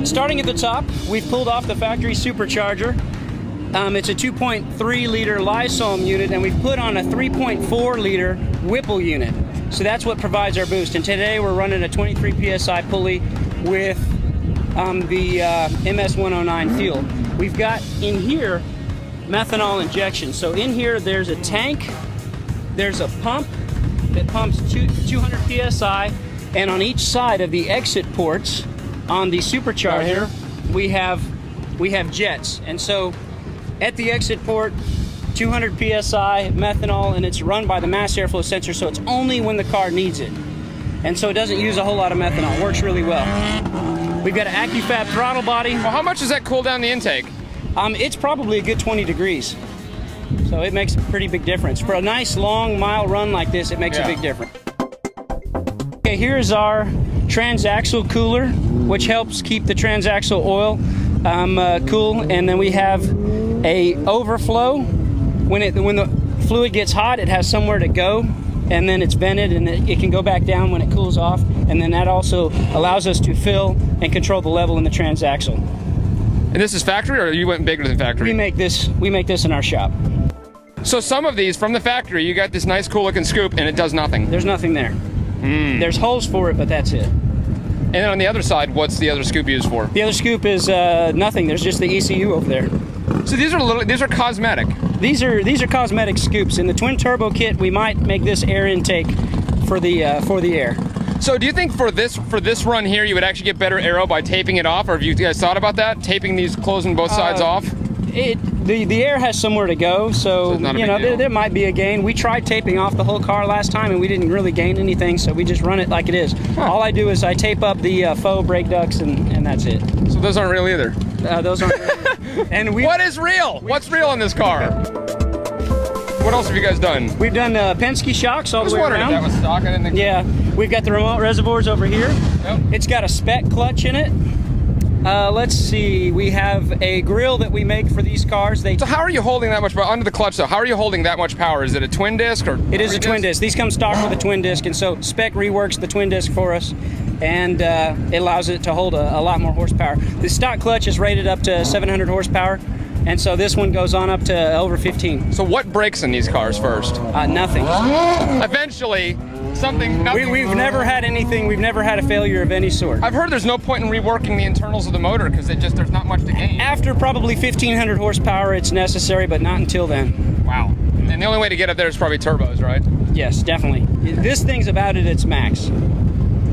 Starting at the top, we've pulled off the factory supercharger. It's a 2.3 liter Lysolm unit, and we've put on a 3.4 liter Whipple unit. So that's what provides our boost. And today we're running a 23 PSI pulley with the MS-109 fuel. We've got in here methanol injection. So in here there's a tank, there's a pump that pumps 200 PSI, and on each side of the exit ports on the supercharger we have jets. And so at the exit port, 200 PSI methanol, and it's run by the mass airflow sensor, so it's only when the car needs it. And so it doesn't use a whole lot of methanol. It works really well. We've got an AccuFab throttle body. Well, how much does that cool down the intake? It's probably a good 20 degrees. So it makes a pretty big difference. For a nice long mile run like this, it makes a big difference. Okay, here's our transaxle cooler, which helps keep the transaxle oil cool. And then we have a overflow. When the fluid gets hot, it has somewhere to go, and then it's vented, and it can go back down when it cools off. And then that also allows us to fill and control the level in the transaxle. And this is factory, or you went bigger than factory? We make this in our shop. So some of these from the factory, you got this nice cool looking scoop and it does nothing. There's nothing there. There's holes for it, but that's it. And then on the other side, what's the other scoop used for? The other scoop is nothing. There's just the ECU over there. So these are cosmetic. These are cosmetic scoops. In the twin turbo kit, we might make this air intake for the air. So do you think for this run here, you would actually get better aero by taping it off, or have you guys thought about that? Taping these, closing both sides off? The air has somewhere to go, so you know there might be a gain. We tried taping off the whole car last time, and we didn't really gain anything, so we just run it like it is. All I do is I tape up the faux brake ducts, and that's it. So those aren't real either? Those aren't real. And what is real? What's real in this car? What else have you guys done? We've done Penske shocks all the way around. I was wondering if that was stock. I didn't think. Yeah, we've got the remote reservoirs over here. Yep. It's got a spec clutch in it. Let's see, we have a grill that we make for these cars. So how are you holding that much power under the clutch though? How are you holding that much power? Is it a twin disc or? It is a twin disc. These come stock with a twin disc, and so spec reworks the twin disc for us, and it allows it to hold a lot more horsepower. The stock clutch is rated up to 700 horsepower, and so this one goes on up to over 15. So what breaks in these cars first? Nothing. Eventually. Nothing. We've never had anything. We've never had a failure of any sort. I've heard there's no point in reworking the internals of the motor because there's not much to gain. After probably 1,500 horsepower, it's necessary, but not until then. Wow. And the only way to get up there is probably turbos, right? Yes, definitely. This thing's about at its max.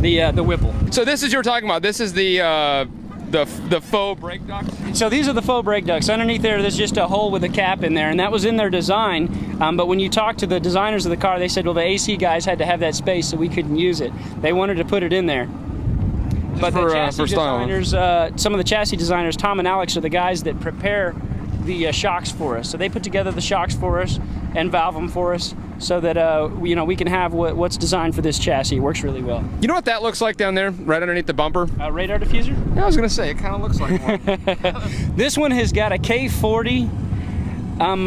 The Whipple. So this is you're talking about. This is the faux brake ducts? So these are the faux brake ducts. Underneath there's just a hole with a cap in there, and that was in their design. But when you talk to the designers of the car, they said, well, the AC guys had to have that space, so we couldn't use it. They wanted to put it in there. But the chassis designers, some of the chassis designers, Tom and Alex, are the guys that prepare the shocks for us. So they put together the shocks for us and valve them for us, so that you know, we can have what's designed for this chassis. It works really well. You know what that looks like down there, right underneath the bumper? Radar diffuser? Yeah, I was gonna say, it kind of looks like one. This one has got a K40,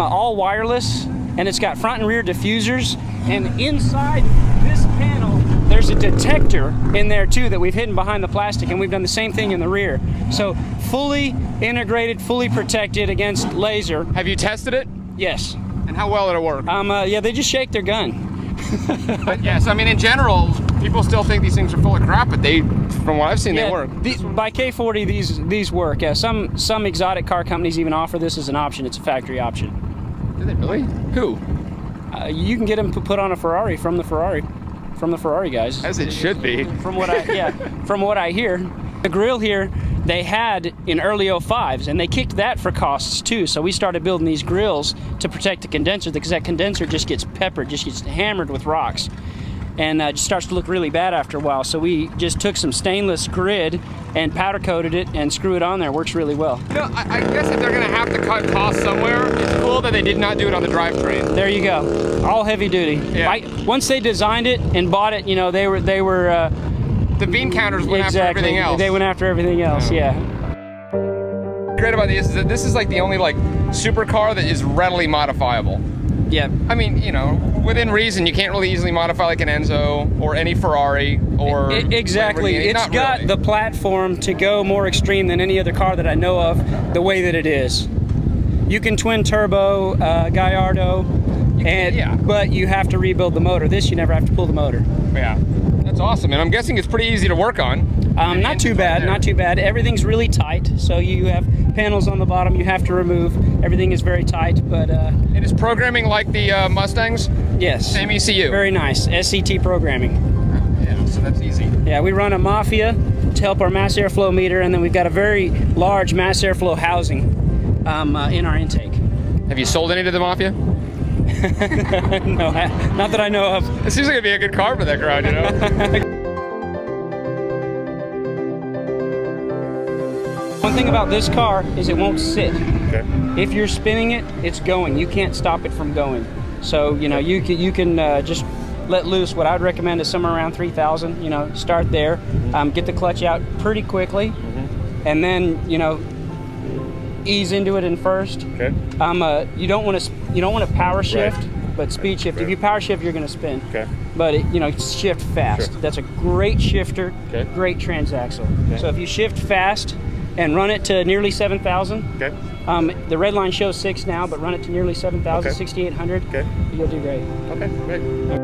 all wireless, and it's got front and rear diffusers. And inside this panel, there's a detector in there too that we've hidden behind the plastic, and we've done the same thing in the rear. So fully integrated, fully protected against laser. Have you tested it? Yes. And how well did it work? Yeah, they just shake their gun. But yes, I mean, in general, people still think these things are full of crap, but from what I've seen, they work. By K40, these work. Yeah, some exotic car companies even offer this as an option. It's a factory option. Do they really? Who? You can get them put on a Ferrari from the Ferrari guys. As it should be. From what I hear, the grill here they had in early 05s, and they kicked that for costs too. So we started building these grills to protect the condenser, because that condenser just gets peppered, just gets hammered with rocks, and just starts to look really bad after a while. So we just took some stainless grid and powder coated it and screw it on there. It works really well. You know, I guess if they're going to have to cut costs somewhere, it's cool that they did not do it on the drivetrain. There you go. All heavy duty. Yeah. Once they designed it and bought it, you know, they were the bean counters went after everything else. They went after everything else, yeah. Great about this is that this is like the only like supercar that is readily modifiable. Yeah. I mean, you know, within reason. You can't really easily modify like an Enzo or any Ferrari or exactly. Lamborghini. It's got really. the platform to go more extreme than any other car that I know of. The way that it is, you can twin turbo Gallardo, but you have to rebuild the motor. This you never have to pull the motor. Yeah, that's awesome. And I'm guessing it's pretty easy to work on. Not too bad, not too bad. Everything's really tight, so you have panels on the bottom you have to remove. Everything is very tight, but... It is programming like the Mustangs? Yes. Same ECU? Very nice. SCT programming. Yeah, so that's easy. Yeah, we run a Mafia to help our mass airflow meter, and then we've got a very large mass airflow housing in our intake. Have you sold any to the Mafia? No, not that I know of. It seems like it'd be a good car for that crowd, you know? One thing about this car is it won't sit. Okay. If you're spinning it, it's going. You can't stop it from going. So, you know, you can just let loose. What I would recommend is somewhere around 3,000. You know, start there. Get the clutch out pretty quickly, and then, you know, ease into it in first. Okay. You don't want to power shift, but speed shift. If you power shift, you're going to spin. Okay. But you know, shift fast. Sure. That's a great shifter. Okay. Great transaxle. Okay. So if you shift fast and run it to nearly 7,000. Okay. The red line shows 6 now, but run it to nearly 7,000, 6,800. Okay. You'll do great. Okay, great.